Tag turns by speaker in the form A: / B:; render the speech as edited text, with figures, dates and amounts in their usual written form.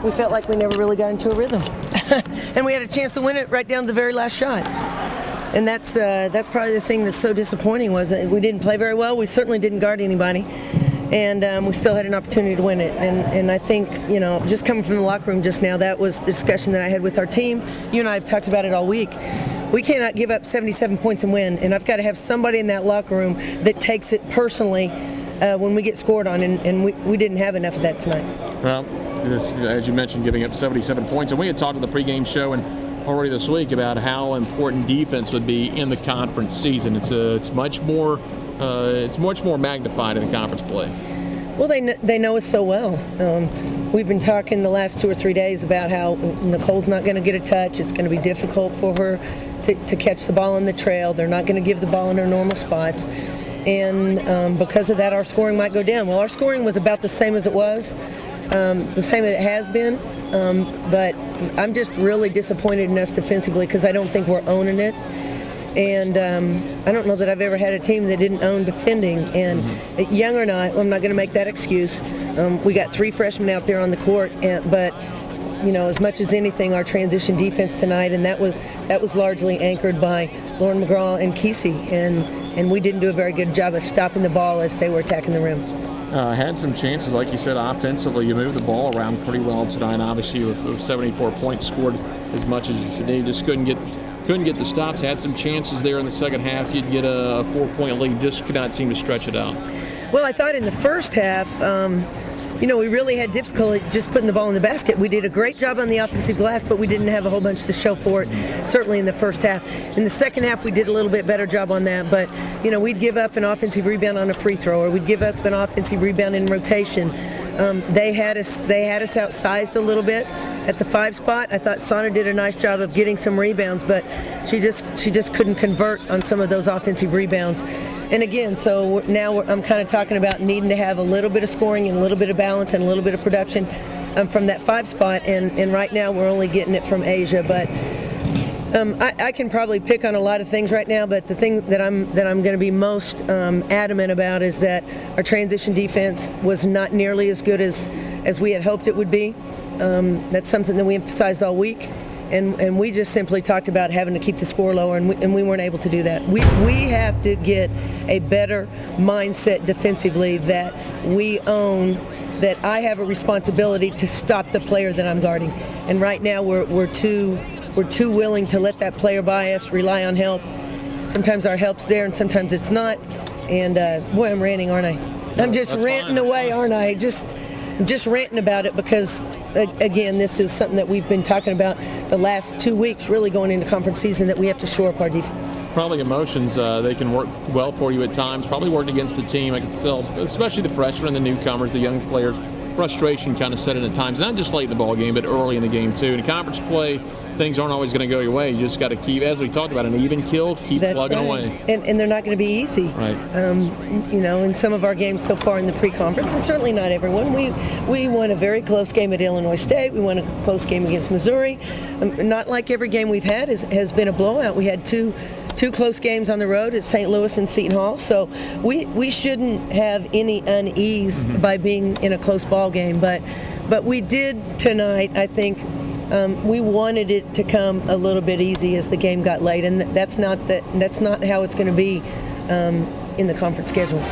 A: we felt like we never really got into a rhythm. And we had a chance to win it right down to the very last shot. And that's probably the thing that's so disappointing, was that we didn't play very well. We certainly didn't guard anybody. And we still had an opportunity to win it. And I think, just coming from the locker room just now, that was the discussion that I had with our team. You and I have talked about it all week. We cannot give up 77 points and win. And I've got to have somebody in that locker room that takes it personally when we get scored on. And we didn't have enough of that tonight.
B: Well, as you mentioned, giving up 77 points. And we had talked on the pregame show and already this week about how important defense would be in the conference season. It's much more magnified in the conference play.
A: Well, they know us so well. We've been talking the last 2 or 3 days about how Nicole's not going to get a touch. It's going to be difficult for her to catch the ball on the trail. They're not going to give the ball in her normal spots. And because of that, our scoring might go down. Well, our scoring was about the same as it was, the same as it has been. But I'm just really disappointed in us defensively because I don't think we're owning it. And I don't know that I've ever had a team that didn't own defending. And young or not, I'm not going to make that excuse. We got 3 freshmen out there on the court, but as much as anything, our transition defense tonight, and that was largely anchored by Lauren McGraw and Kesey, and we didn't do a very good job of stopping the ball as they were attacking the rim.
B: Had some chances, like you said, offensively. You moved the ball around pretty well tonight. Obviously, with 74 points scored as much as you should. You just couldn't get the stops. Had some chances there in the second half. You'd get a 4-point lead. Just could not seem to stretch it out.
A: Well, I thought in the first half, we really had difficulty just putting the ball in the basket. We did a great job on the offensive glass, but we didn't have a whole bunch to show for it, certainly in the first half. In the second half, we did a little bit better job on that, but, we'd give up an offensive rebound on a free throw, or we'd give up an offensive rebound in rotation. They had us outsized a little bit at the 5 spot. I thought Sana did a nice job of getting some rebounds, but she just couldn't convert on some of those offensive rebounds. And again, so now I'm kind of talking about needing to have a little bit of scoring and a little bit of balance and a little bit of production from that 5 spot. And right now we're only getting it from Asia, but I can probably pick on a lot of things right now, but the thing that I'm going to be most adamant about is that our transition defense was not nearly as good as we had hoped it would be. That's something that we emphasized all week, and we just simply talked about having to keep the score lower, and we weren't able to do that. We have to get a better mindset defensively that we own, that I have a responsibility to stop the player that I'm guarding. And right now we're too willing to let that player by us, rely on help. Sometimes our help's there and sometimes it's not. And boy, I'm ranting, aren't I? I'm just ranting away, aren't I? I'm just ranting about it because, again, this is something that we've been talking about the last 2 weeks, really going into conference season, that we have to shore up our defense.
B: Probably emotions, they can work well for you at times, probably worked against the team. I can tell, especially the freshmen and the newcomers, the young players. Frustration kind of set in at times, not just late in the ball game, but early in the game too. In conference play, things aren't always going to go your way. You just got to keep, as we talked about, an even kill, keep plugging away.
A: And they're not going to be easy.
B: Right.
A: In some of our games so far in the pre-conference, and certainly not everyone. We won a very close game at Illinois State. We won a close game against Missouri. Not like every game we've had has been a blowout. We had two close games on the road at St. Louis and Seton Hall, so we shouldn't have any unease by being in a close ball game. But we did tonight. I think we wanted it to come a little bit easy as the game got late, and that's not how it's going to be in the conference schedule.